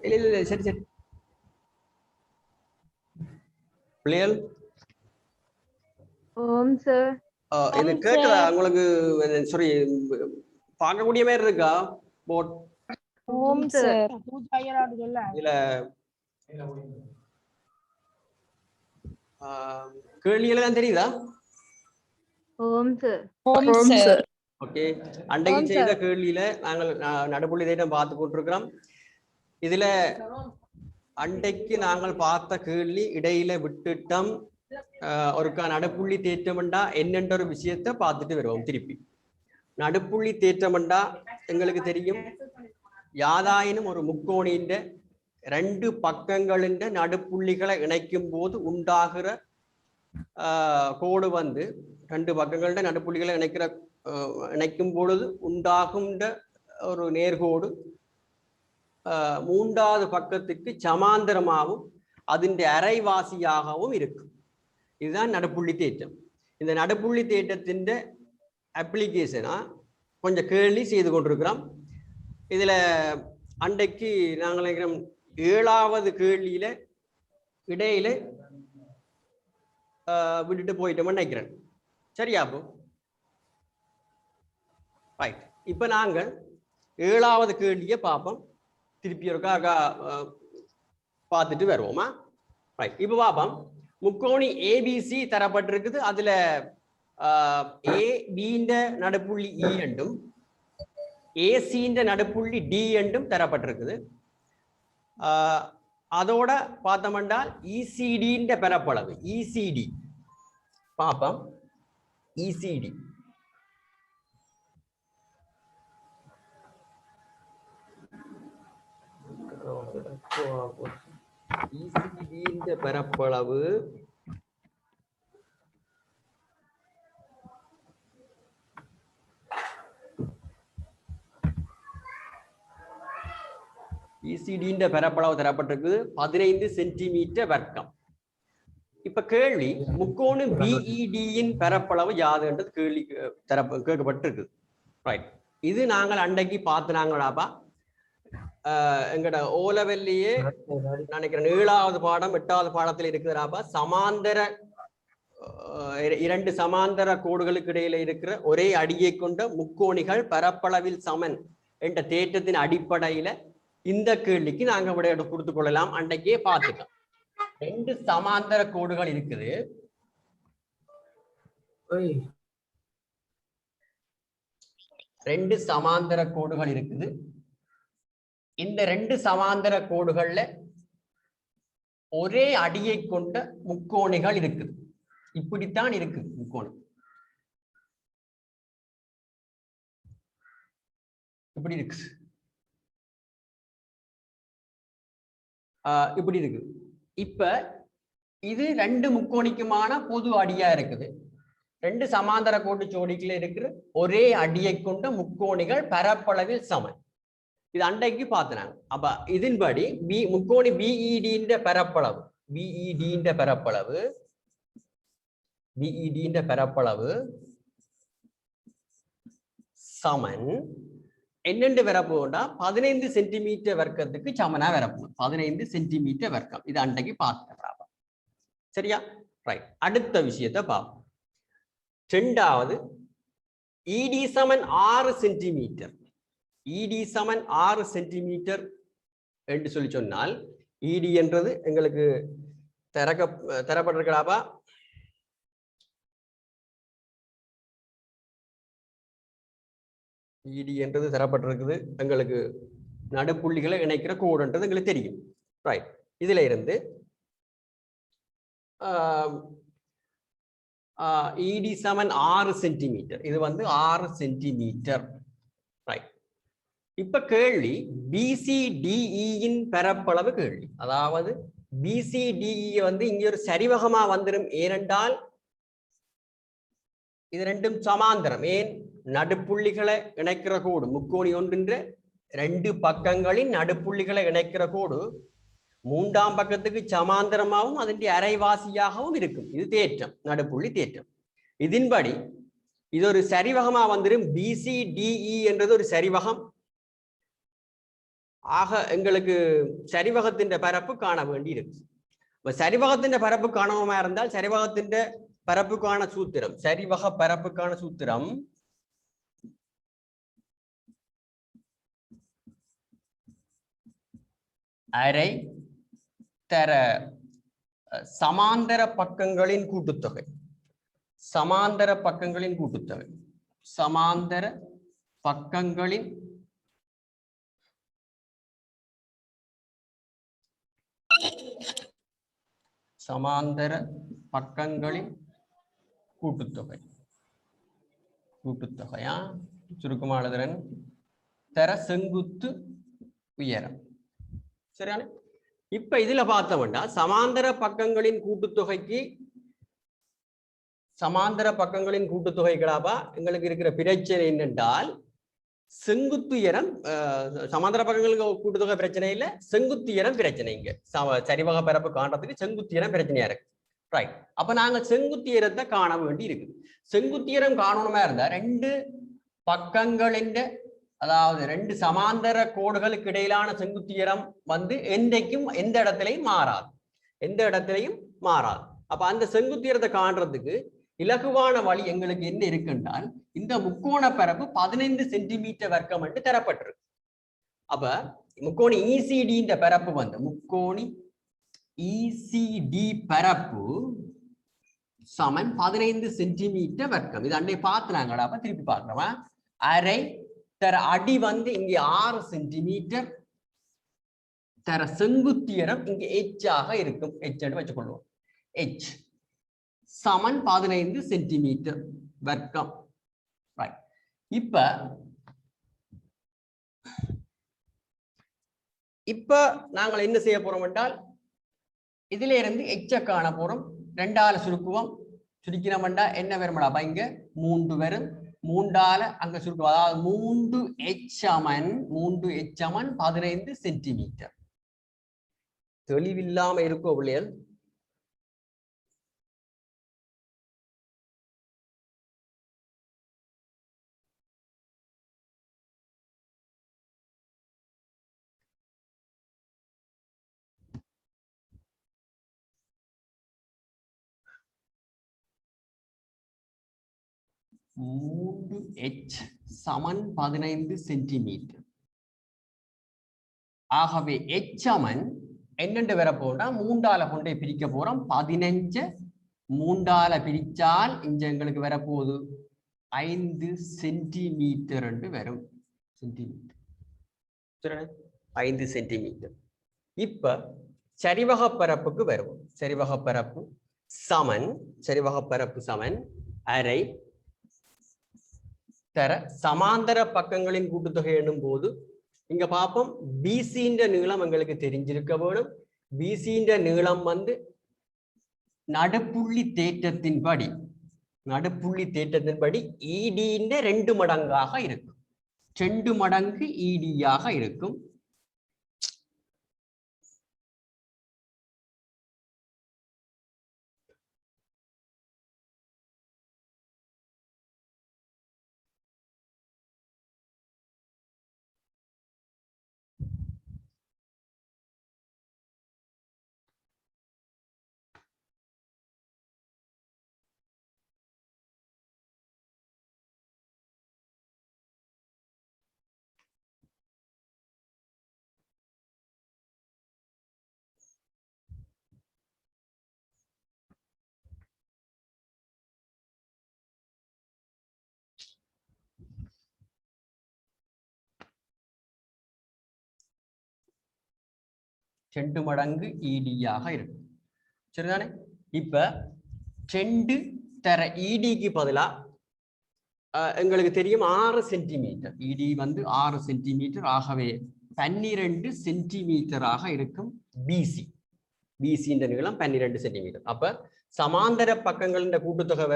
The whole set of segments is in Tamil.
இல்ல இல்ல இல்ல சரி சரி பிள்ளைகள் ஓம் சார். இது கேக்குதா உங்களுக்கு? சாரி, பார்க்கக்கூடிய மாதிரி இருக்கா போட்? ஓம் சார். இல்ல கேள்விகள் தான் தெரியுதா? ஓம் சார். ஓம் சார். ஓகே, அன்றைக்கு செய்த கேள்வியில நாங்கள் நடுப்புள்ளி தேட்டம் பார்த்து கொண்டிருக்கிறோம். இதுல அன்றைக்கு நாங்கள் பார்த்த கேள்வி இடையில விட்டுட்டம். ஒருக்கா நடுப்புள்ளி தேற்றம்ண்டா என்னென்ற ஒரு விஷயத்த பார்த்துட்டு வருவோம். திருப்பி நடுப்புள்ளி தேற்றம்ண்டா எங்களுக்கு தெரியும், யாதாயினும் ஒரு முக்கோணின்ற ரெண்டு பக்கங்களின் நடுப்புள்ளிகளை இணைக்கும் போது உண்டாகிற கோடு வந்து ரெண்டு பக்கங்கள்ட நடுப்புள்ளிகளை இணைக்கும் பொழுது உண்டாகும்ன்ற ஒரு நேர்கோடு மூன்றாவது பக்கத்துக்கு சமாந்தரமாகவும் அதன் அரைவாசியாகவும் இருக்கும். இதுதான் நடுப்புள்ளி தேற்றம். இந்த நடுப்புள்ளி தேற்றத்தின் அப்ளிகேஷனா கொஞ்சம் கேள்வி செய்து கொண்டிருக்கிறோம். இதுல அன்றைக்கு நாங்கள் நினைக்கிறோம் 7வது கேள்வியில இடையில விட்டுட்டு போயிட்டோம்னு நினைக்கிறேன். சரியா? அப்போ ரைட். இப்ப நாங்கள் 7வது கேள்வியை பார்ப்போம். திருப்பி ஒருக்கா பார்த்துட்டு வருவோமா? ரைட். இப்ப பார்ப்போம். முக்கோணி ஏபிசி தரப்பட்டிருக்குது. அதுல ஏ பின்ற நடுப்புள்ளி இ என்றும் ஏசின்ற நடுப்புள்ளி டி என்றும் தரப்பட்டிருக்குது. அதோட பார்த்தோம்னால் இசிடின்ற பரப்பளவு இசிடி பார்ப்போம். இசிடி இசிடின்ற பரப்பளவு இசிடின்ற பரப்பளவு தரப்பட்டிருக்கு 15 சென்டிமீட்டர் வர்க்கம். இப்ப கேள்வி, முக்கோணு பிஇடியின் பரப்பளவு யாதுன்றது கேள்வி கேட்கப்பட்டிருக்கு. ரைட். இது நாங்கள் அன்றைக்கு பார்த்துனாங்களாப்பா. எங்கட ஓலவெல்லையே நினைக்கிறேன் 7வது பாடம் 8வது பாடத்தில் இருக்குறாப்பா. சமாந்தர இரண்டு சமாந்தர கோடுகளுக்கு இடையில இருக்கிற ஒரே அடியை கொண்ட முக்கோணிகள் பரப்பளவில் சமன் என்ற தேற்றத்தின் அடிப்படையில இந்த கேள்விக்கு நாங்க விட கொடுத்து கொள்ளலாம். அன்றைக்கே பார்த்துட்டோம். ரெண்டு சமாந்தர கோடுகள் இருக்குது. ரெண்டு சமாந்தர கோடுகள் இருக்குது. இந்த ரெண்டு சமாந்தர கோடுகள்ல ஒரே அடியை கொண்ட முக்கோணிகள் இருக்குது. இப்படித்தான் இருக்கு முக்கோணம். இப்படி இருக்கு. இப்படி இருக்கு. இப்ப இது ரெண்டு முக்கோணிக்குமான பொது அடியா இருக்குது. ரெண்டு சமாந்தர கோட்டு ஜோடிக்குள்ள இருக்கிற ஒரே அடியை கொண்ட முக்கோணிகள் பரப்பளவில் சமன். இது அன்றைக்கு பார்த்தாங்க. அப்ப இதன்படி முக்கோணி பிஇடின்ற பரப்பளவு பிஇடின்ற பரப்பளவு சமன் என்னென்று வரப்போண்டா 15 சென்டிமீட்டர் வர்க்கத்துக்கு சமனா வரப்போம். 15 சென்டிமீட்டர் வர்க்கம். இது அன்றைக்கு பார்த்துறாங்க. சரியா? ரைட். அடுத்த விஷயத்தை பார்ப்போம். இரண்டாவது, இடி சமன் 6 சென்டிமீட்டர். இடி சமன் 6 சென்டிமீட்டர் என்று சொல்லி சொன்னால், இடி என்றது எங்களுக்கு தரப்பட்டிருக்கிறாப்பா. இடி என்றது தரப்பட்டிருக்குது. எங்களுக்கு நடுப்புள்ளிகளை இணைக்கிற கோடுன்றது எங்களுக்கு தெரியும். ரைட். இதுல இருந்து இடி சமன் 6 சென்டிமீட்டர். இது வந்து 6 சென்டிமீட்டர். ரைட். இப்ப கேள்வி, பிசிடிஇயின் பரப்பளவு கேள்வி. அதாவது பிசிடிஇ வந்து இங்க ஒரு சரிவகமா வந்துடும். ஏனென்றால் இது ரெண்டும் சமாந்தரம். ஏன்? நடுப்புள்ளிகளை இணைக்கிற கோடு முக்கோணி ஒன்றின்ற ரெண்டு பக்கங்களின் நடுப்புள்ளிகளை இணைக்கிற கோடு மூன்றாம் பக்கத்துக்கு சமாந்தரமாகவும் அதன் அரைவாசியாகவும் இருக்கும். இது தேற்றம், நடுப்புள்ளி தேற்றம். இதன்படி இது ஒரு சரிவகமா வந்துடும். பிசிடிஇ என்றது ஒரு சரிவகம். ஆக எங்களுக்கு சரிவகத்தின் பரப்பு காண வேண்டி இருக்கு. இப்ப சரிவகத்தின் பரப்பு காணாம இருந்தால் சரிவகத்தின் பரப்புக்கான சூத்திரம், சரிவக பரப்புக்கான சூத்திரம் அரை தர சமாந்தர பக்கங்களின் கூட்டுத்தொகை. சமாந்தர பக்கங்களின் கூட்டுத்தொகை. சமாந்தர பக்கங்களின் சமாந்தர பக்கங்களின் கூட்டுத்தொகை. கூட்டுத்தொகையா சுருக்கமானதுடன் தர செங்குத்து உயரம். சரியான? இப்ப இதுல பார்த்தோம்னா சமாந்தர பக்கங்களின் கூட்டுத்தொகைக்கு சமாந்தர பக்கங்களின் கூட்டுத்தொகைகளாவா எங்களுக்கு இருக்கிற பிரச்சனை என்னென்றால் செங்குத்துயரம். சமாந்தர பக்கங்களுக்கு கூட்டுத்தொகை பிரச்சனை இல்லை, செங்குத்துயரம் பிரச்சனை. இங்க சரிவக பரப்பு காண்றதுக்கு செங்குத்துயரம் பிரச்சனையா இருக்கு. ரைட். அப்ப நாங்க செங்குத்துயரத்தை காண வேண்டி இருக்குது. செங்குத்துயரம் காணணுமா இருந்தா ரெண்டு பக்கங்களின், அதாவது ரெண்டு சமாந்தர கோடுகளுக்கு இடையிலான செங்குத்துயரம் என்றைக்கும் எந்த இடத்திலையும் மாறாது. எந்த இடத்திலையும் மாறாது. அப்ப அந்த செங்குத்துயரத்தை காண்றதுக்கு இலகுவான வழி எங்களுக்கு என்ன இருக்குன்றால் இந்த முக்கோண பரப்பு 15 சென்டிமீட்டர் வர்க்கம் என்று தரப்பட்டிருக்கு. அப்ப முக்கோணி இசிடி பரப்பு முக்கோணி இசிடி பரப்பு சமன் 15 சென்டிமீட்டர் வர்க்கம். இது அன்னை பார்த்துனாங்கடா. அப்ப திருப்பி பார்க்கிறோமா? அரை தர அடி இங்க 6 சென்டிமீட்டர், தர செங்குத்தியரம் இங்க எச்சாக இருக்கும். எச் வச்சுக்கொள்வோம். எச் சமன் 15 சென்டிமீட்டர் வர்க்கம். இப்ப நாங்கள் என்ன செய்ய போறோம் என்றால் இதுல இருந்து எச்ச காண போறோம். ரெண்டால சுருக்குவோம். சுருக்கினோம்டா என்ன வரும்டா? இங்க 3 வரும். 3ஆல அங்க சுருக்குவோம். அதாவது 3h சமன் 15 சென்டிமீட்டர். தெளிவில்லாம இருக்கோ பிள்ளைகள்? H சமன் 15 சென்டிமீட்டர். ஆகவே H சமன் என்னென்று வரப்போனா 3ஆல கொண்டே பிரிக்க போறோம். 15 3ஆல பிரிச்சால் இங்க எங்களுக்கு வரப்போகுது 5 சென்டிமீட்டர் என்று வரும். Centimetre 5 centimetre. இப்ப சரிவக பரப்புக்கு வருவோம். சரிவக பரப்பு சமன் அரை தர சமாந்தர பக்கங்களின் கூட்டுத்தொகை எண்ணும் போது இங்க பார்ப்போம். பிசின்ற நீளம் எங்களுக்கு தெரிஞ்சிருக்க வேணும். பிசின்ற நீளம் நடுப்புள்ளி தேற்றத்தின்படி இடின்ற 2 மடங்காக இருக்கும். 2 மடங்கு இடியாக இருக்கும். ரெண்டு மடங்கு இடியாக இருக்கும். சரிதானே? இப்ப 2 தர இடிக்கு பதிலா எங்களுக்கு தெரியும் 6 சென்டிமீட்டர். இடி 6 சென்டிமீட்டர். ஆகவே 12 சென்டிமீட்டராக இருக்கும் பிசி. பிசின்ற நீளம் 12 சென்டிமீட்டர். அப்ப சமாந்தர பக்கங்களின் கூட்டுத்தொகை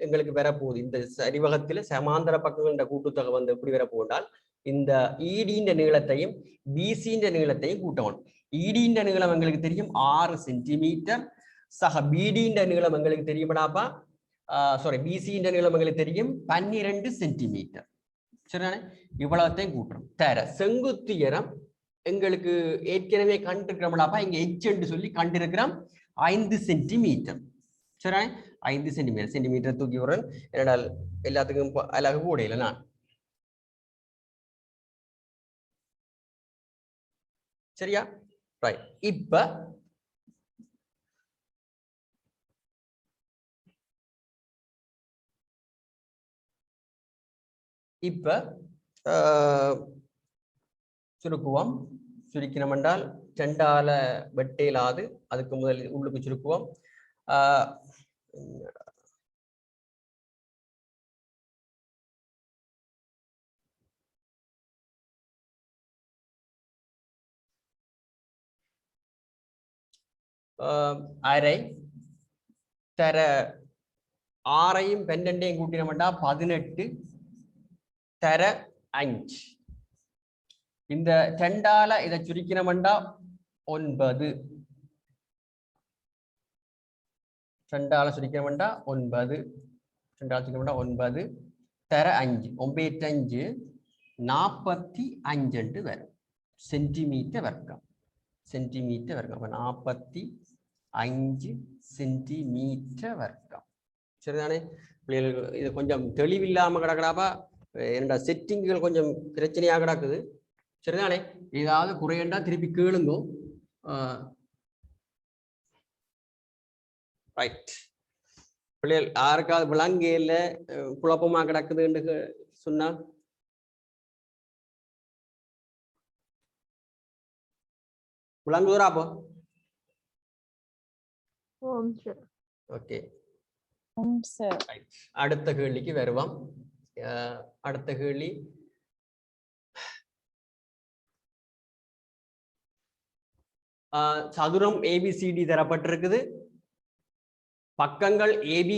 எங்களுக்கு வரப்போகுது. இந்த சரிவகத்துல சமாந்தர பக்கங்களின் கூட்டுத்தொகை எப்படி வரப்போனால் இந்த இடின்ற நீளத்தையும் பிசின்ற நீளத்தையும் கூட்டணும். இடின்ற நீளம் எங்களுக்கு தெரியும் 6 சென்டிமீட்டர். சக பிடின்ற நீளம் எங்களுக்கு தெரியுமாப்பா? பிசின்ற நீளம் எங்களுக்கு தெரியும் 12 சென்டிமீட்டர். சரிதானே? இவ்வளவுத்தையும் கூட்டுறோம். தர செங்குத்தியரம் எங்களுக்கு ஏற்கனவே கண்டிருக்கிறோம்லாப்பா இங்க எச் என்று சொல்லி கண்டிருக்கிறோம் 5 சென்டிமீட்டர். சரி, 5 சென்டிமீட்டர் தூக்கி விடுறேன். என்னடால் எல்லாத்துக்கும் அழகு கூட இல்லை நான். சரியா, ரைட். இப்ப சுருக்குவோம். சுருக்கினம் என்றால் 2ஆல வெட்டையிலாது, அதுக்கு முதல் உள்ளுக்கு சுருக்குவோம். அரை தர 6ஐயும் 12ஐயும் கூட்டினோம்னா 18 தர 5. இந்த 2ஆல இதை சுருக்கினோம்னா 9. 2ஆல சுருக்கினோம்னா 9. 2ஆல சுருக்கினோம்னா 9 தர 5. 9 45 என்று வரும். சென்டிமீட்டர் வர்க்கம். சென்டிமீட்டர் வர்க்கம். அப்ப 45 சென்டிமீட்டர் வர்க்கம். சரிதானே பிள்ளைகளுக்கு? இது கொஞ்சம் தெளிவில்லாம கிடக்கிறாப்பா. என்னடா செட்டிங்குகள் கொஞ்சம் பிரச்சனையாக கிடக்குது. சரிதானே? ஏதாவது குறையண்டா திருப்பி கேளுங்கோ. ரைட். பிள்ளைகள் யாருக்காவது விளங்கையில குழப்பமா கிடக்குதுன்னு சொன்னா விளங்குதுரா? அப்போ ஓகே. அடுத்த கேள்விக்கு வருவோம். அடுத்த கேள்வி சதுரம் ஏபிசிடி தரப்பட்டிருக்குது. பக்கங்கள் ஏபி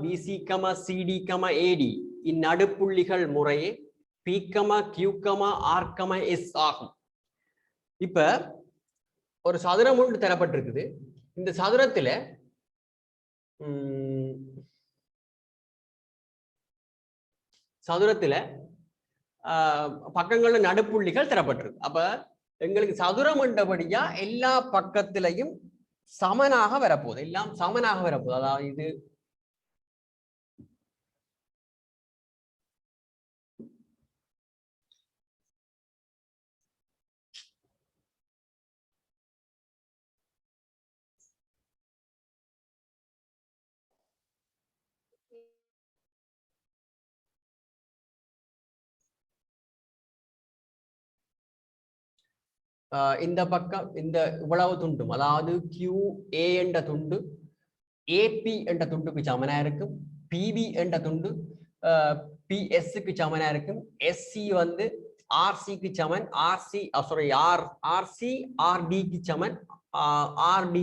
பிசி சிடி ஏடி இந்நடுப்புள்ளிகள் முறையே பி கியூ ஆர் எஸ் ஆகும். இப்ப ஒரு சதுரம் ஒன்று தரப்பட்டிருக்குது. இந்த சதுரத்துல பக்கங்கள்ல நடுப்புள்ளிகள் தரப்பட்டிருக்கு. அப்ப எங்களுக்கு சதுரம் என்றபடியா எல்லா பக்கத்திலையும் சமனாக வரப்போகுது. எல்லாம் சமனாக வரப்போகுது. அதாவது இது இந்த பக்கம் இந்த இவ்வளவு துண்டும், அதாவது QA என்ற துண்டு AP என்ற துண்டுக்கு சமனா இருக்கும். PB என்ற துண்டு PS-க்கு சமனா இருக்கும். SC வந்து RC-க்கு சமன். RC RD-க்கு சமன். RD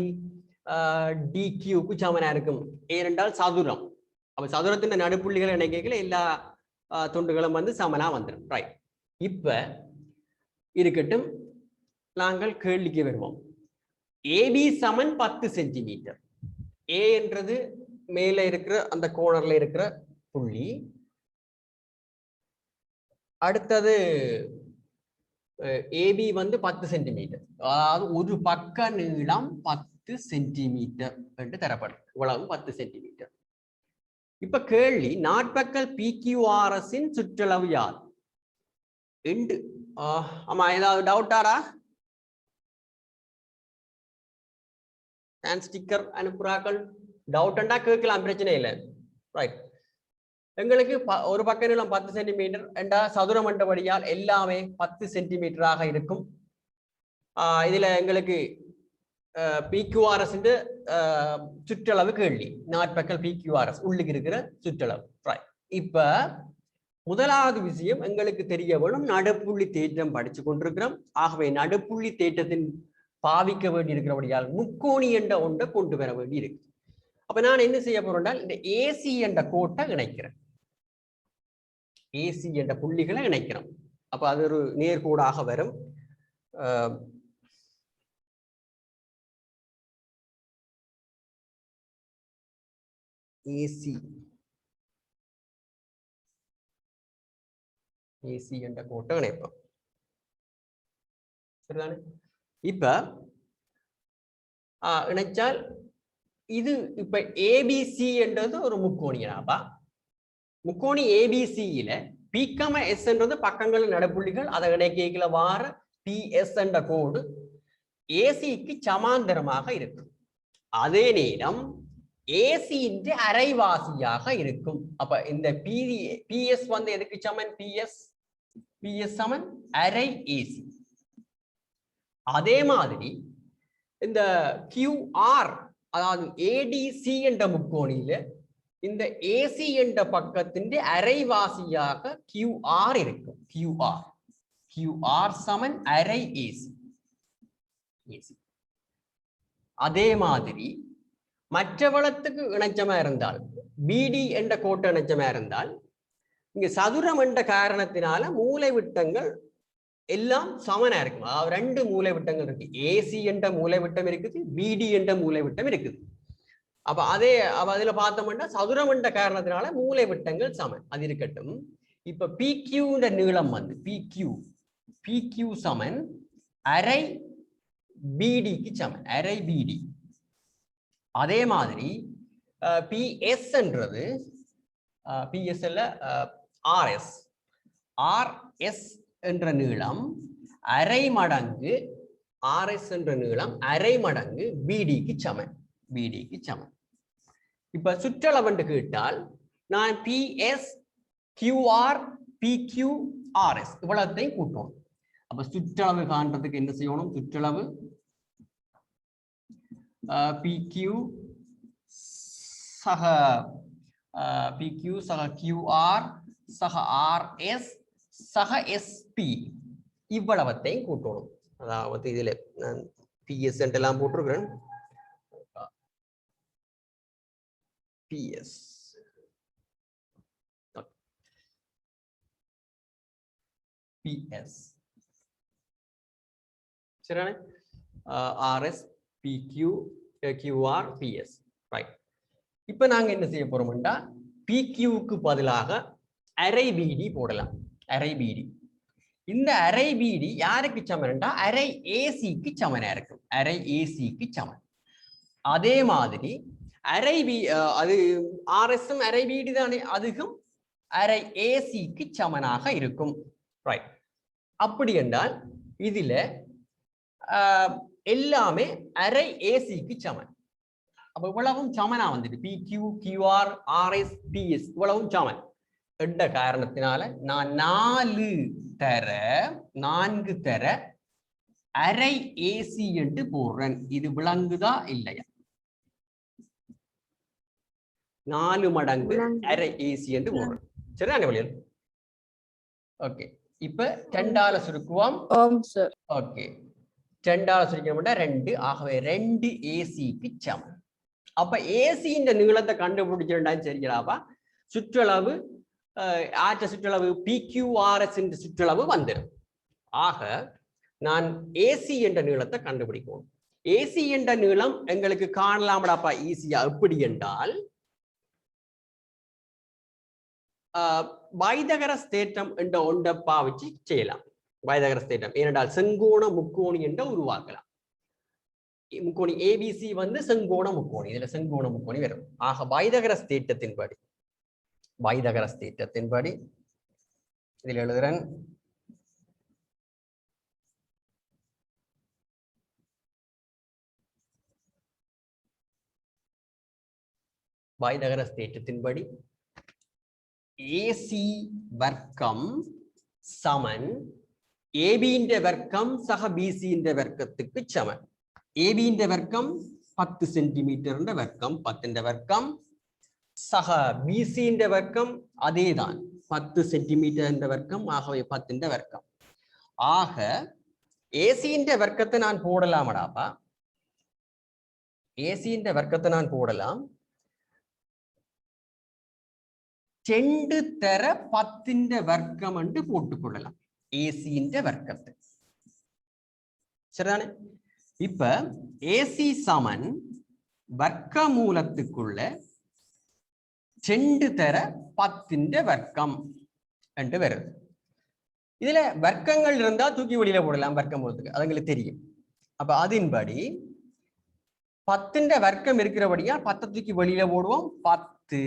DQ-க்கு சமனா இருக்கும். ஏனென்றால் சதுரம். அப்ப சதுரத்தின் நடுப்புள்ளிகள் இணைக்கைகள் எல்லா துண்டுகளும் வந்து சமனா வந்துடும். ரைட். இப்ப இருக்கட்டும், நாங்கள் கேள்விக்கு வருவோம். ஏபி சமன் 10 சென்டிமீட்டர். ஏ என்றது மேல இருக்கிற அந்த கோணர்ல இருக்கிற புள்ளி. அடுத்தது ஏபி வந்து 10 சென்டிமீட்டர். அதாவது ஒரு பக்க நீளம் 10 சென்டிமீட்டர் என்று தரப்படும். இவ்வளவு 10 சென்டிமீட்டர். இப்ப கேள்வி, நாட்பக்கல் PQRS இன் சுற்றளவு யார்? ஆமா, ஏதாவது டவுட்டாரா? ஸ்டிக்கர் அனுப்புறாக்கள் டவுட்டா கேட்கலாம், பிரச்சனை இல்லை. ரைட். எங்களுக்கு ஒரு பக்க நீளம் 10 சென்டிமீட்டர் என்றா சதுரம் என்றபடியால் எல்லாமே 10 சென்டிமீட்டராக இருக்கும். இதுல எங்களுக்கு PQRS சுற்றளவு கேள்வி. நாட்பக்கல் PQRS உள்ளுக்கு இருக்கிற சுற்றளவு. ரைட். இப்ப முதலாவது விஷயம் எங்களுக்கு தெரிய வேணும், நடுப்புள்ளி தேற்றம் படிச்சு கொண்டிருக்கிறோம். ஆகவே நடுப்புள்ளி தேற்றத்தின் பாவிக்க வேண்டி இருக்கிறபடியால் முக்கோணி என்ற ஒன்றை கொண்டு வர வேண்டி இருக்கு. அப்ப நான் என்ன செய்ய போறேன், இந்த ஏசி என்ற கோட்டை இணைக்கிறேன். ஏசி என்ற புள்ளிகளை இணைக்கிறோம். அப்ப அது ஒரு நேர்கோடாக வரும். ஏசி ஏசி என்ற கோட்டை இணைப்போம். சரிதானே? இப்ப இணைச்சால் இது இப்ப ஏபிசி என்றது ஒரு முக்கோணியாப்பா. முக்கோணி ஏபிசியில PS என்றது பக்கங்கள் நடுப்புள்ளிகள், அதை இணைக்கைகள வார PS என்ற கோடு ஏசிக்கு சமாந்தரமாக இருக்கும். அதே நேரம் ஏசி அரைவாசியாக இருக்கும். அப்ப இந்த PS வந்து எதுக்கு சமன்? PS சமன் அரை ஏசி. அதே மாதிரி இந்த QR அதாவது ADC என்ற முக்கோணியில இந்த ஏசி என்ற பக்கத்தின் அரைவாசியாக QR இருக்கும். QR சமன் அரை ஏசி. அதே மாதிரி மற்ற வளத்துக்கு இணைச்சமா இருந்தால், BD என்ற கோட்டை இணைச்சமா இருந்தால், இங்க சதுரம் என்ற காரணத்தினால மூலை விட்டங்கள் எல்லாம் சமனா இருக்கும். அதாவது ரெண்டு மூலை விட்டங்கள் இருக்கு. ஏசி என்ற மூலை விட்டம் இருக்குது, BD என்ற மூலை விட்டம் இருக்குது. அப்ப அதுல பார்த்தோம்னா சதுரம் என்ற காரணத்தினால மூலை விட்டங்கள் சமன். அது இருக்கட்டும். இப்ப PQ நீளம் வந்து PQ சமன் அரை BDக்கு சமன், அரை BD. அதே மாதிரி PS என்றது PS இல்ல RS என்ற நீளம் அரை மடங்கு RS என்ற நீளம் அரை மடங்கு BDக்கு சமன். இப்ப சுற்றளவு கேட்டால் நான் PS QR PQ RS இவ்வளத்தையும் கூட்டணும். அப்ப சுற்றளவு காண்றதுக்கு என்ன செய்யணும்? சுற்றளவு PQ சக QR சக RS சக SP இவ்வளவத்தையும் கூட்டணும். அதாவது இதுல நான் PS எல்லாம் போட்டிருக்கிறேன். PS சரிதானே? RS PQ QR PS. Right. இப்ப நாங்க என்ன செய்ய போறோம்னா PQக்கு பதிலாக அரை BD போடலாம். அரை BD. இந்த அரை BD யாருக்கு சமன்டா அரை ஏசிக்கு சமனா இருக்கும். அரை ஏசிக்கு சமன். அதே மாதிரி அரை அது RSம் அரை BD தானே, அதுக்கும் அரை ஏசிக்கு சமனாக இருக்கும். ரைட். அப்படி என்றால் இதுல எல்லாமே அரை ஏசிக்கு சமன். அப்ப இவ்வளவும் சமனா வந்துட்டு PQ QR RS PS இவ்வளவும் சமன் என்ற காரணத்தினால நான் 4 தர அரை ஏசி என்று போடுறேன். இது விளங்குதா இல்லையா? 4 மடங்கு அரை ஏசி என்று போடுறேன். சரிதானே வழியில்? ஓகே. இப்ப 2ஆல சுருக்குவோம். ஓகே. 2ஆல சுருக்கணும்னா 2. ஆகவே 2 ஏசிக்கு சமன். அப்ப ஏசி இந்த நீளத்தை கண்டுபிடிச்சிருந்தா சரிங்களாப்பா. சுற்றளவு ஆற்ற சுற்றளவு PQRS என்ற சுற்றளவு வந்துடும். ஆக நான் ஏசி என்ற நீளத்தை கண்டுபிடிக்கும். ஏசி என்ற நீளம் எங்களுக்கு காணலாமடாப்பா ஈஸியா. எப்படி என்றால் பைதகரஸ் தேற்றம் என்ற ஒன்றை பாவிச்சு செய்யலாம். பைதகரஸ் தேற்றம் ஏனென்றால் செங்கோண முக்கோணி என்ற உருவாக்கலாம். முக்கோணி ABC வந்து செங்கோண முக்கோணி. இதுல செங்கோண முக்கோணி வரும். ஆக பைதகரஸ் தேற்றத்தின்படி இதில் எழுதுறேன். பைதகரஸ் தேற்றத்தின்படி AC வர்க்கம் சமன் AB வர்க்கம் சக BC வர்க்கத்துக்கு சமன். AB வர்க்கம் 10 சென்டிமீட்டர் வர்க்கம் 10 வர்க்கம் சக BC வர்க்கம் அதேதான் 10 சென்டிமீட்டர் வர்க்கம். ஆகவே 10 வர்க்கம். ஆக AC வர்க்கத்தை நான் போடலாமடாப்பா. AC வர்க்கத்தை நான் போடலாம். 2 தர 10 வர்க்கம் என்று போட்டுக்கொள்ளலாம் AC வர்க்கத்தை. சரிதானே? இப்ப AC சமன் வர்க்க மூலத்துக்குள்ள 2 தர 10 வர்க்கம் என்று வருது. இதுல வர்க்கங்கள் இருந்தா தூக்கி வெளியில போடலாம் வர்க்கம் போறதுக்கு, அது எங்களுக்கு தெரியும். அப்ப அதன்படி 10 வர்க்கம் இருக்கிறபடியா 10 தூக்கி வெளியில போடுவோம். 10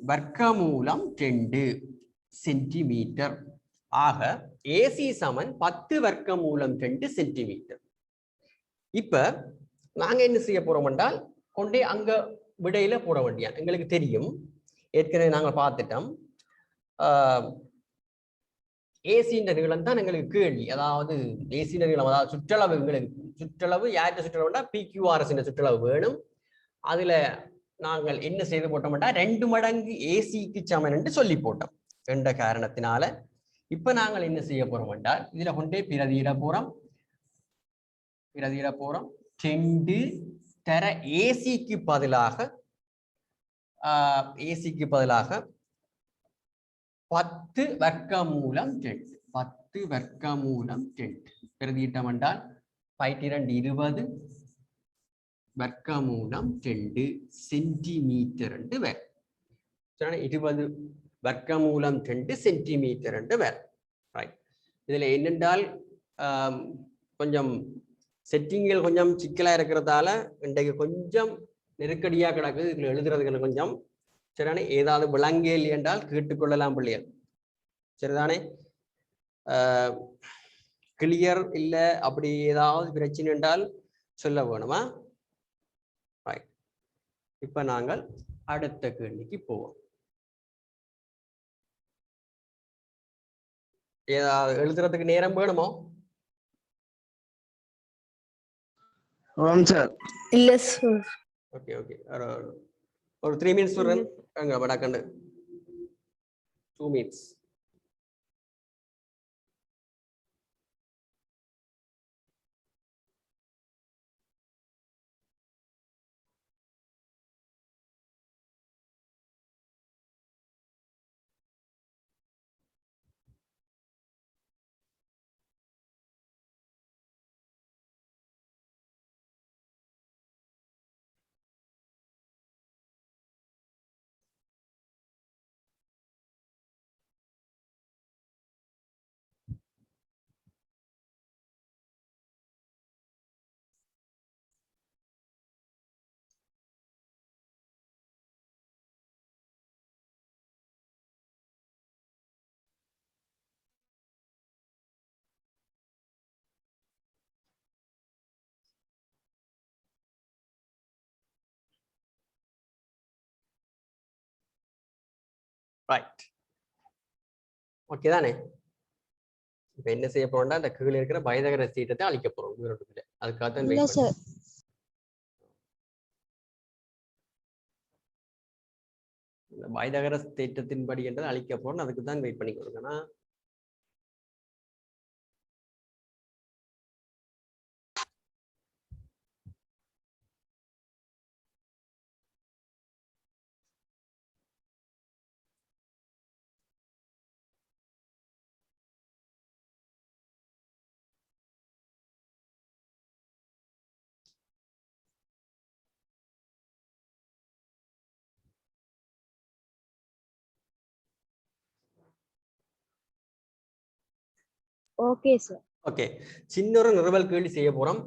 வர்க்கமூலம் 2 சென்டிமீட்டர். ஆக AC சமன் 10 வர்க்கமூலம் 2 சென்டிமீட்டர். இப்ப நாங்க என்ன செய்ய போறோம் என்றால் கொண்டே அங்க விடையில போட வேண்டிய, எங்களுக்கு தெரியும் ஏற்கனவே நாங்க பார்த்துட்டோம். ஏசின்ற நீளம் தான் எங்களுக்கு கேள்வி. அதாவது ஏசின்ற நீளம், அதாவது சுற்றளவு, எங்களுக்கு சுற்றளவு யார்கிட்ட சுற்றளவுனா PQRS சுற்றளவு வேணும். அதுல நாங்கள் என்ன செய்து போட்டோம்னா 2 மடங்கு ஏசிக்கு சமன் என்று சொல்லி போட்டோம் என்ற காரணத்தினால இப்ப நாங்கள் என்ன செய்ய போறோம் என்றால் இதுல கொண்டே பிரதியிட போறோம். 2 தர ஏசிக்கு பதிலாக 10 வர்க்கமூலம் 2. 10 வர்க்கமூலம் 2 பிரதியிட்டம் என்றால் 2 வர்க்கமூலம் 2 சென்டிமீட்டர் என்று வேறு. 20 வர்க்கமூலம் 2 சென்டிமீட்டர் என்று வேறு. இதுல என்னென்றால் கொஞ்சம் செட்டிங்கள் கொஞ்சம் சிக்கலா இருக்கிறதால இன்றைக்கு கொஞ்சம் நெருக்கடியா கிடக்குது. இதுல எழுதுறதுக்கு கொஞ்சம் சரிதானே. ஏதாவது விளங்கல் என்றால் கேட்டுக்கொள்ளலாம் பிள்ளைகள், சரிதானே. கிளியர் இல்ல அப்படி ஏதாவது பிரச்சனை என்றால் சொல்ல வேணுமா. இப்ப நாங்கள் அடுத்த கேள்விக்கு போவோம். ஏதாவது எழுதுறதுக்கு நேரம் வேணுமோ? இல்ல சார். ஓகே ஓகே, ஒரு 3 மினிட்ஸ் வரேன். அங்க வடக்கண்டு 2 மினிட்ஸ். ரைட், ஓகே தானே. இப்ப என்ன செய்ய போறோம்னா அந்த கீழே இருக்கிற பைதகரஸ் தேற்றத்தை அழிக்க போறோம். அதுக்காக தான் வெயிட் பண்ணுறோம். இந்த பைதகரஸ் தேற்றத்தின்படி என்றதை அழிக்க போறோம், அதுக்கு தான் வெயிட் பண்ணி கொடுக்கனா. Okay sir. ஓகே, சின்ன ஒரு நிறுவல் கேள்வி செய்ய போறோம்.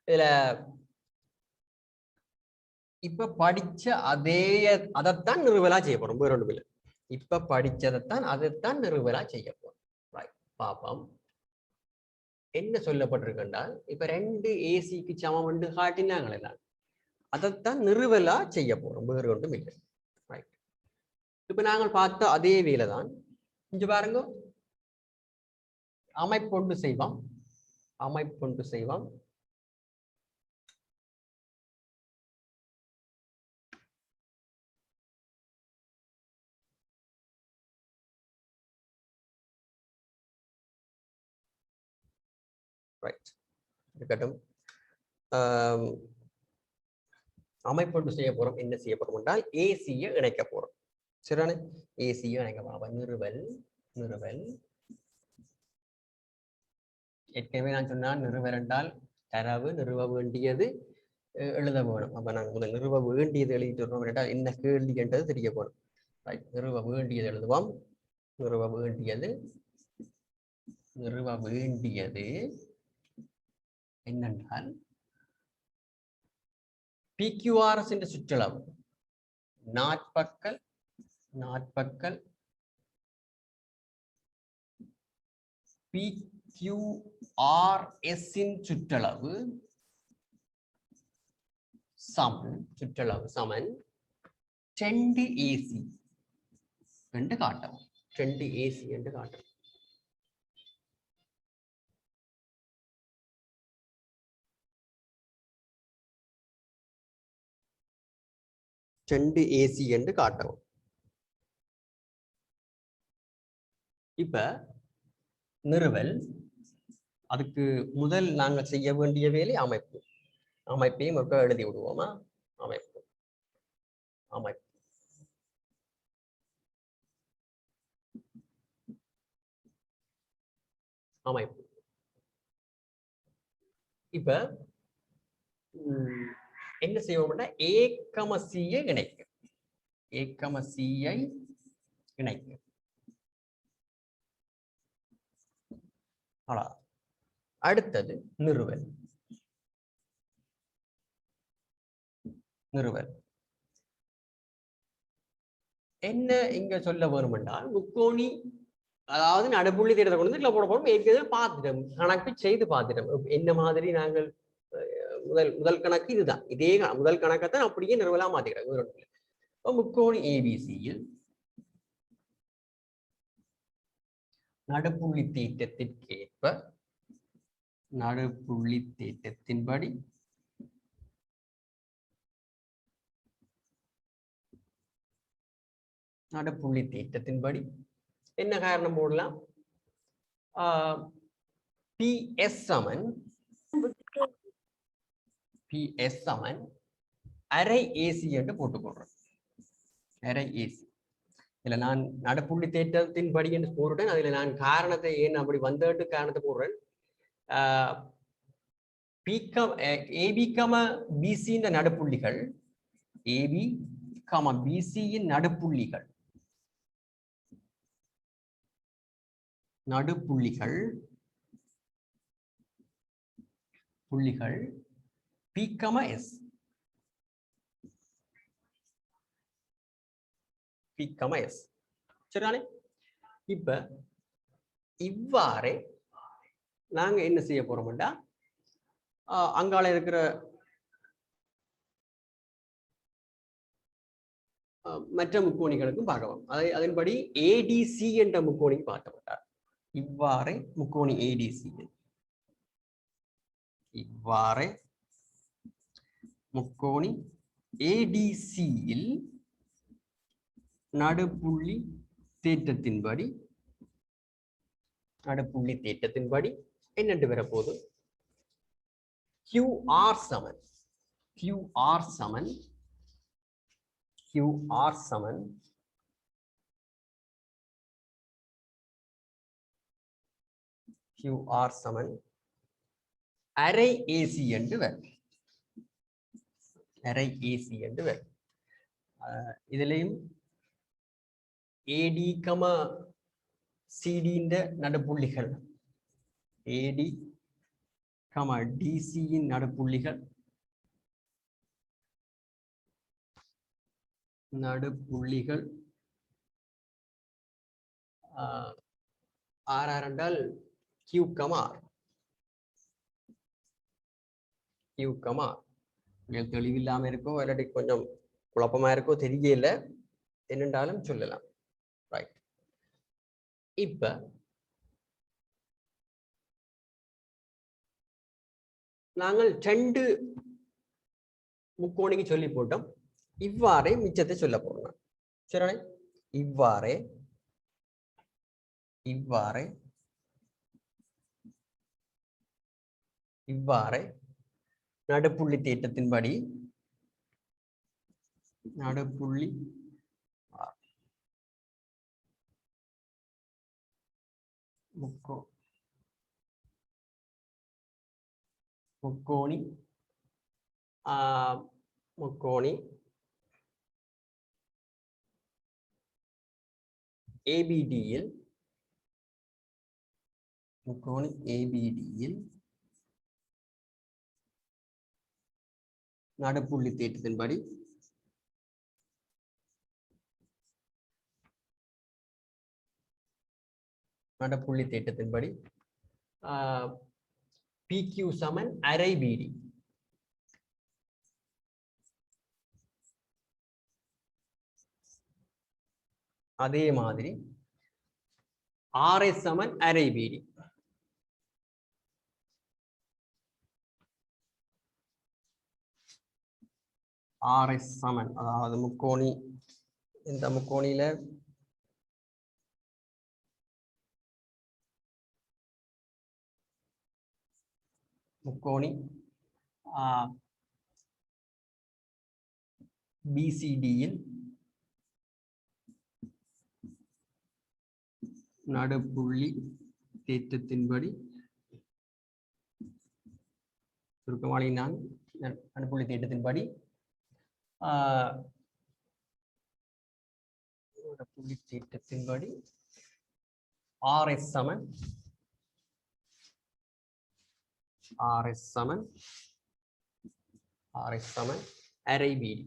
இதுல இப்ப படிச்ச அதைத்தான் நிறுவலா செய்ய போறோம். வேற ஒன்றும் இல்லை. இப்ப படிச்சதைத்தான் அதைத்தான் நிறுவலா செய்ய போறோம். பாப்போம் என்ன சொல்லப்பட்டிருக்கின்றால், இப்ப 2 ஏசிக்கு சமம் என்று காட்டினாங்களே, அதைத்தான் நிறுவலா செய்ய போறோம். வேறு ஒன்றும் இல்லை. இப்ப நாங்கள் பார்த்த அதே வேலை தான் இங்க பாருங்க. அமைப்பொண்டு செய்வோம். ரைட், இருக்கட்டும். அமைப்பொண்டு செய்ய போறோம். என்ன செய்ய போறோம் என்றால் ஏசியை இணைக்க போறோம். சரிதானே. ஏசியை இணைக்க போறோம். நிறுவல் ஏற்கனவே நான் சொன்னால் நிறுவல் என்றால் தரவு நிறுவ வேண்டியது எழுத வேணும். அப்ப நாங்கள் முதல் நிறுவ வேண்டியது எழுதிட்டு வரணும் என்றால் என்ன கேள்வி என்றது தெரிய போகணும். நிறுவ வேண்டியது எழுதுவோம். நிறுவ வேண்டியது நிறுவ வேண்டியது என்னென்றால் PQRS என்ற சுற்றளவு நாட்பக்கல் PQRS இன் சுற்றளவு சமன் 2 AC என்று காட்டவும் 2 AC என்று காட்டவும் AC என்று காட்டவும் இப்ப நிறுவல் அதுக்கு முதல் நாங்கள் செய்ய வேண்டிய வேலை அமைப்பையும் எழுதி விடுவோமா அமைப்பு இப்ப என்ன செய்வோம்னா A,C ஐ இணைக்க அடுத்தது நிறுவல் என்ன இங்க சொல்ல வேணும் என்றால் முக்கோணி அதாவது நடுப்புள்ளி தேட்டத்தை கொண்டு வந்து போட போறோம் ஏற்கனவே பார்த்துட்டோம் கணக்கு செய்து பார்த்துட்டோம் என்ன மாதிரி நாங்கள் முதல் கணக்கு இதுதான் இதே முதல் கணக்கைத்தான் அப்படியே நிறுவலா மாத்திக்கிறோம் முக்கோணி ஏபிசியில் நடுப்புள்ளி தேற்றத்திற்கேற்ப நடுப்புள்ளி தேற்றத்தின்படி என்ன காரணம் போடலாம் PS சமன் அரை AC என்று போட்டுக்கொள்றேன் அரை AC இதுல நான் நடுப்புள்ளி தேற்றத்தின்படி என்று போடுறேன் அதுல நான் காரணத்தை ஏன் அப்படி வந்துட்டு காரணத்தை போடுறேன் AB, BC இந்த நடுப்புள்ளிகள் AB, BC இன் நடுப்புள்ளிகள் PS சரிதானே இப்ப இவ்வாறே நாங்க என்ன செய்ய போறோம்டா அங்கால இருக்கிற மற்ற முக்கோணிகளுக்கும் பார்க்கலாம் அதன்படி ADC என்ற முக்கோணி பார்க்கப்பட்டார் இவ்வாறே முக்கோணி ADC முக்கோணி ADC-யில் நடுப்புள்ளி தேற்றத்தின்படி என்னென்று வரப்போகுது QR சமன் அரை AC என்று வரும் இதுலயும் AD, CD நடுப்புள்ளிகள் AD, DC இன் நடுப்புள்ளிகள் RR என்றால் Q, தெளிவில்லாம இருக்கோ இல்லாட்டி கொஞ்சம் குழப்பமா இருக்கோ தெரியல என்னென்றாலும் சொல்லலாம் ரைட் இப்ப நாங்கள் 2 முக்கோணிக்கு சொல்லி போட்டோம் இவ்வாறே மிச்சத்தை சொல்ல போறோம் சரி இவ்வாறே நடுப்புள்ளி தேற்றத்தின்படி முக்கோணி ABD-யில் முக்கோணி ஏபிடியில் நடுப்புள்ளி தேற்றத்தின்படி PQ சமன் அரை BD. அதே மாதிரி RS சமன் அரை BD. RS சமன் அதாவது முக்கோணி, இந்த முக்கோணியில முக்கோணி BCDயில் நடுப்புள்ளி தேற்றத்தின்படி சுருக்கமாக நான் நடுப்புள்ளி தேற்றத்தின்படி நடுப்புள்ளி தேற்றத்தின்படி RS சமன் அரை BD.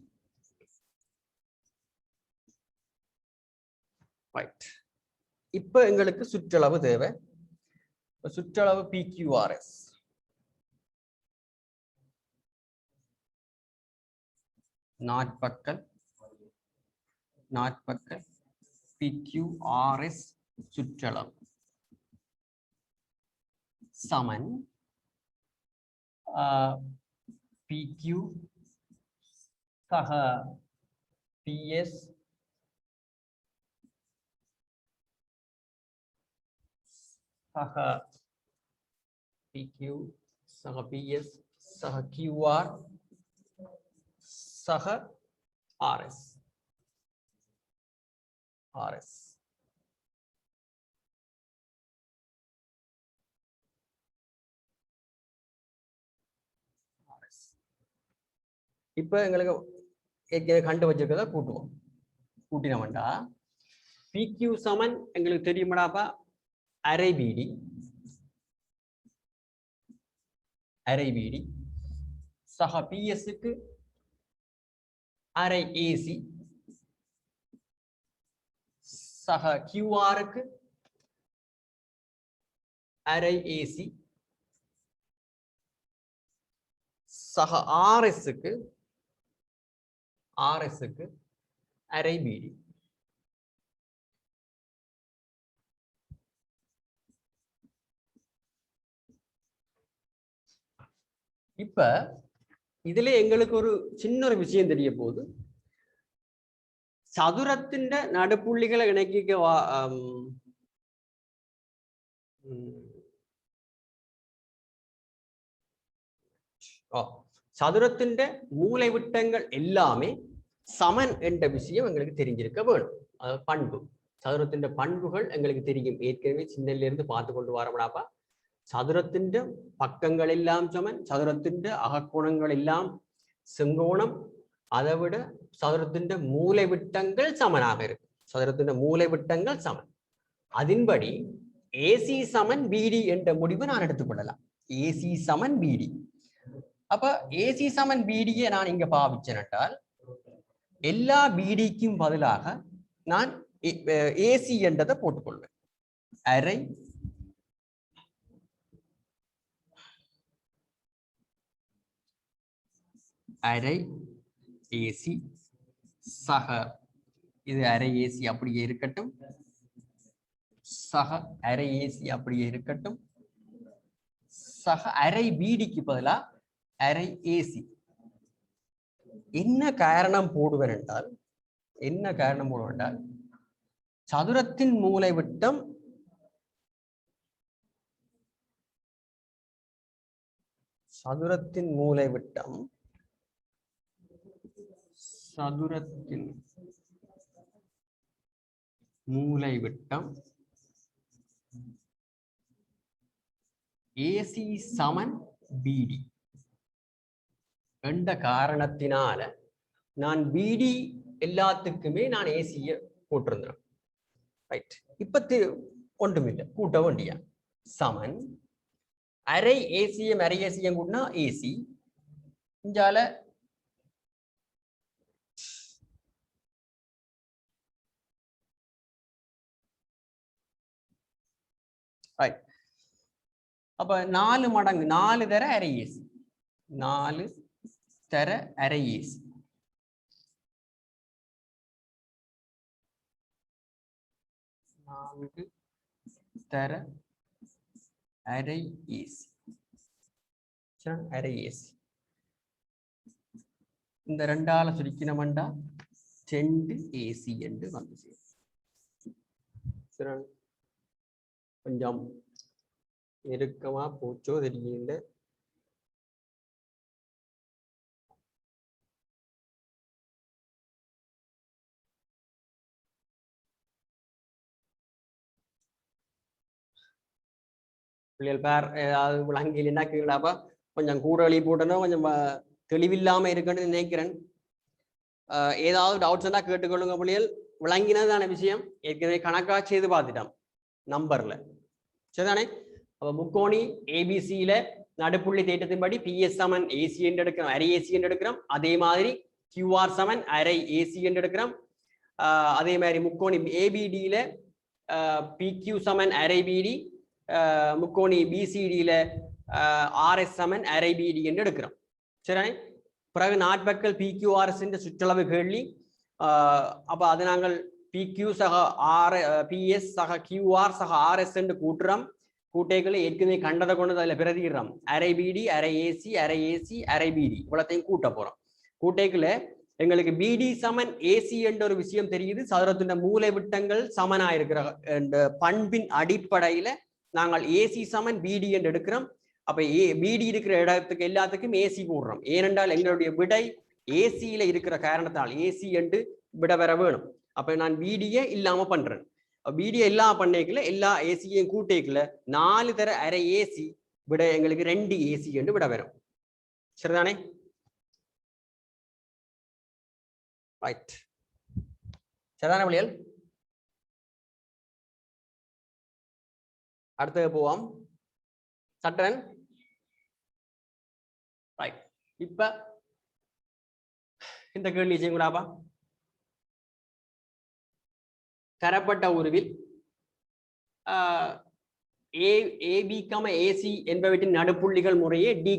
ரைட். இப்ப எங்களுக்கு சுற்றளவு தேவை. சுற்றளவு PQRS. நாட்பக்கல் PQRS சுற்றளவு சமன் PQ சக PS சக PQ சக PS சக QR சக RS. இப்ப எங்களுக்கு கண்டு வச்சிருக்கத கூட்டுவோம். கூட்டினோம்டா PQ சமன் எங்களுக்கு தெரியுமாடாப்பா அரை BD சக PS க்கு அரை AC சக QR க்கு அரை AC சக RS க்கு அரை BD. இப்ப இதுல எங்களுக்கு ஒரு சின்ன ஒரு விஷயம் தெரிய போகுது. சதுரத்தின் நடுப்புள்ளிகளை இணைக்க சதுரத்தின் மூலை விட்டங்கள் எல்லாமே சமன் என்ற விஷயம் எங்களுக்கு தெரிஞ்சிருக்க வேணும். அதாவது பண்பு, சதுரத்தின் பண்புகள் எங்களுக்கு தெரியும். ஏற்கனவே சின்னல இருந்து பார்த்து கொண்டு வரப்படாப்பா. சதுரத்தின் பக்கங்கள் எல்லாம் சமன், சதுரத்தின் அகக்கோணங்கள் எல்லாம் செங்கோணம், அதை விட சதுரத்தின் மூலை விட்டங்கள் சமனாக இருக்கு. சதுரத்தின் மூலை விட்டங்கள் சமன். அதன்படி AC சமன் BD என்ற முடிவை நான் எடுத்துக்கொள்ளலாம். AC சமன் BD. அப்ப AC சமன் BD நான் இங்க பாவிச்சேன் என்றால் எல்லா BDக்கும் பதிலாக நான் AC என்றதை போட்டுக்கொள்வேன். அரை AC சக, இது அரை AC அப்படியே இருக்கட்டும், சக அரை AC அப்படியே இருக்கட்டும், சக அரை BDக்கு பதிலா அரை AC. என்ன காரணம் போடுவேன் என்றால் சதுரத்தின் மூலை விட்டம் AC சமன் BD என்ற காரணத்தினால நான் BD எல்லாத்துக்குமே நான் AC போட்டிருந்தேன். ரைட். இப்ப ஒன்றுமில்லை, கூட்ட வேண்டிய சமன் அரை ஏசிஎம் அரை ஏசிஎம் கூட்டினா ஏசி இஞ்சால அப்ப 4 மடங்கு 4 தர அரை ஏசி 4 தர அரை ஏசி தர அரை ஏசி அரை ஏசி இந்த ரெண்டால சுருக்கினமண்டா 2 ஏசி என்று வந்து சேரும் கொஞ்சம் நெருக்கமா போச்சோ தெரியல பிள்ளைகள் பேர் ஏதாவது விளங்கினா கீழாப்பா கொஞ்சம் கூட வழி போட்டணும் கொஞ்சம் தெளிவில்லாம இருக்குன்னு நினைக்கிறேன் ஏதாவது டவுட்ஸ்னா கேட்டுக்கொள்ளுங்க பிள்ளைகள் விளங்கினதான விஷயம் ஏற்கனவே கணக்கா செய்து பார்த்துட்டோம் நம்பர்ல சரிதானே அப்ப முக்கோணி ஏபிசியில நடுப்புள்ளி தேட்டத்தின்படி பிஎஸ் சமன் ஏசி என்று எடுக்கிறோம் அரை ஏசி என்று எடுக்கிறோம் அதே மாதிரி கியூஆர் சமன் அரை ஏசி என்று எடுக்கிறோம் அதே மாதிரி முக்கோணி ஏபிடியில பிக்யூ சமன் அரை பிடி முக்கோணி பிசிடியில ஆர்எஸ் சமன் அரை பிடி என்று எடுக்கிறோம் சரிதானே பிறகு நாட்பக்கல் பிக்யூஆர்எஸ் என்ற சுற்றளவு கேள்வி அப்ப அது நாங்கள் பிக்யூ சக ஆர் பிஎஸ் சக கியூஆர் சக ஆர்எஸ் என்று கூட்டுறோம் கூட்டைகளை ஏற்கனவே கண்டதை கொண்டு அதில் பிரதிடுறோம் அரை பிடி அரை ஏசி அரை பிடி இவ்வளத்தையும் கூட்ட போறோம் கூட்டைக்குள்ள எங்களுக்கு பிடி சமன் ஏசி என்ற ஒரு விஷயம் தெரியுது சதுரத்தின் மூலை விட்டங்கள் சமனாயிருக்கிற பண்பின் அடிப்படையில நாங்கள் ஏசி சமன் பிடி என்று எடுக்கிறோம் அப்ப பிடி இருக்கிற இடத்துக்கு எல்லாத்துக்கும் ஏசி போடுறோம் ஏனென்றால் எங்களுடைய விடை ஏசியில இருக்கிற காரணத்தால் ஏசி என்று விட வர வேணும் அப்ப நான் பிடியை இல்லாம பண்றேன் பிடியை எல்லாம் பண்ணைக்குள்ள எல்லா ஏசியையும் கூட்டைக்குள்ள 4 தர அரை ஏசி விட எங்களுக்கு 2 ஏசி என்று விட வரும் சரிதானே ரைட் சரிதானே பிள்ளைகள் அடுத்தது போவோம் சட்டன் ரைட் இப்ப இந்த கேள்வி செய்யுங்களாப்பா தரப்பட்ட உருவில் ஏபி ஏசி என்பவற்றின் நடுப்புள்ளிகள் முறையே டி